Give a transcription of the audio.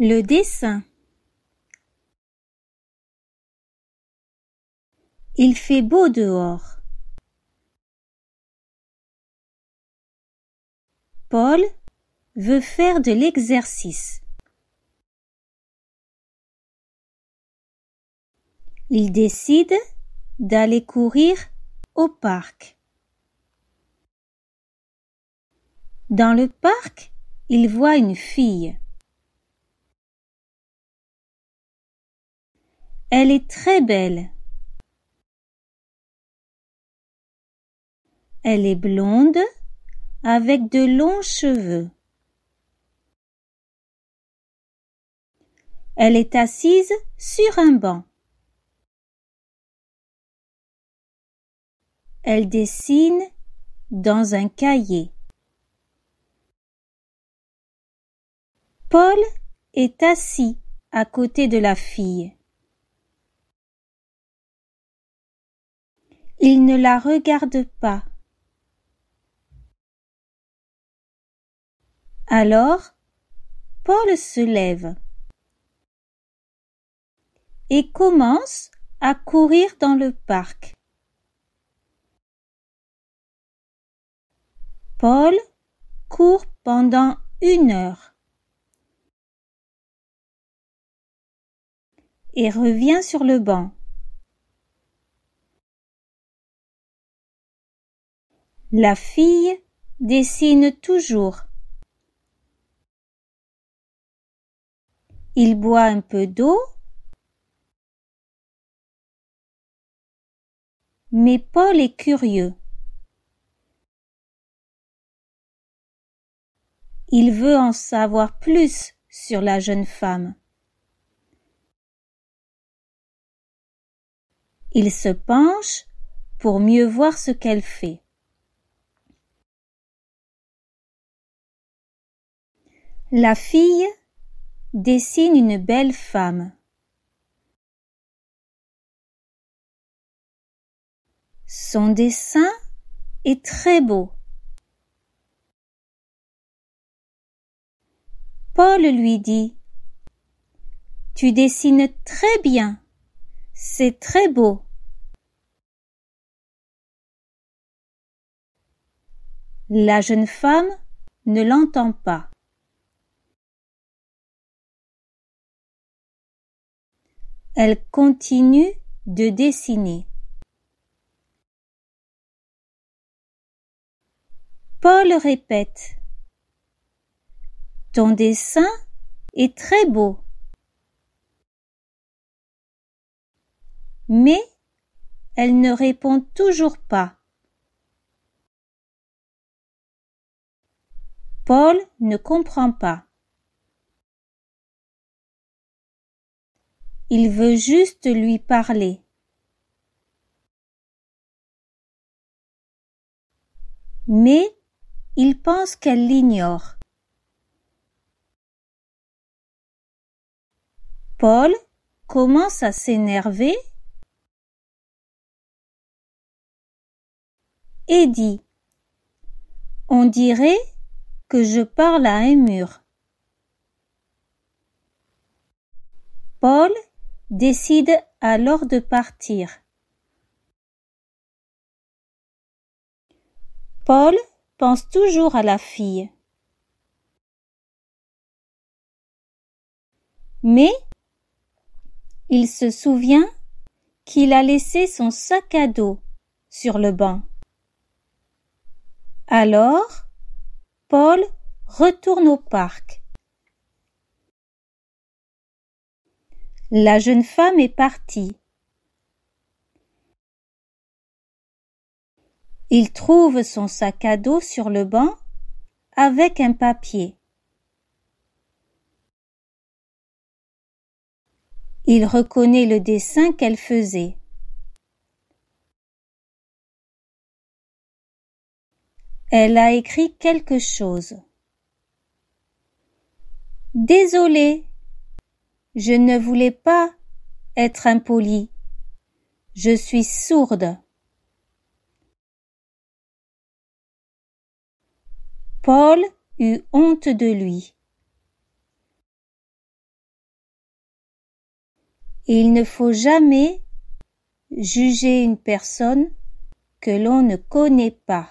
Le dessin. Il fait beau dehors. Paul veut faire de l'exercice. Il décide d'aller courir au parc. Dans le parc, il voit une fille. Elle est très belle. Elle est blonde avec de longs cheveux. Elle est assise sur un banc. Elle dessine dans un cahier. Paul est assis à côté de la fille. Il ne la regarde pas. Alors, Paul se lève et commence à courir dans le parc. Paul court pendant 1 heure et revient sur le banc. La fille dessine toujours. Il boit un peu d'eau, mais Paul est curieux. Il veut en savoir plus sur la jeune femme. Il se penche pour mieux voir ce qu'elle fait. La fille dessine une belle femme. Son dessin est très beau. Paul lui dit: « Tu dessines très bien, c'est très beau. » La jeune femme ne l'entend pas. Elle continue de dessiner. Paul répète: « Ton dessin est très beau. » Mais elle ne répond toujours pas. Paul ne comprend pas. Il veut juste lui parler. Mais il pense qu'elle l'ignore. Paul commence à s'énerver et dit: « On dirait que je parle à un mur. » Paul décide alors de partir. Paul pense toujours à la fille. Mais il se souvient qu'il a laissé son sac à dos sur le banc. Alors, Paul retourne au parc. La jeune femme est partie. Il trouve son sac à dos sur le banc avec un papier. Il reconnaît le dessin qu'elle faisait. Elle a écrit quelque chose. « Désolée, je ne voulais pas être impolie. Je suis sourde. » Paul eut honte de lui. Il ne faut jamais juger une personne que l'on ne connaît pas.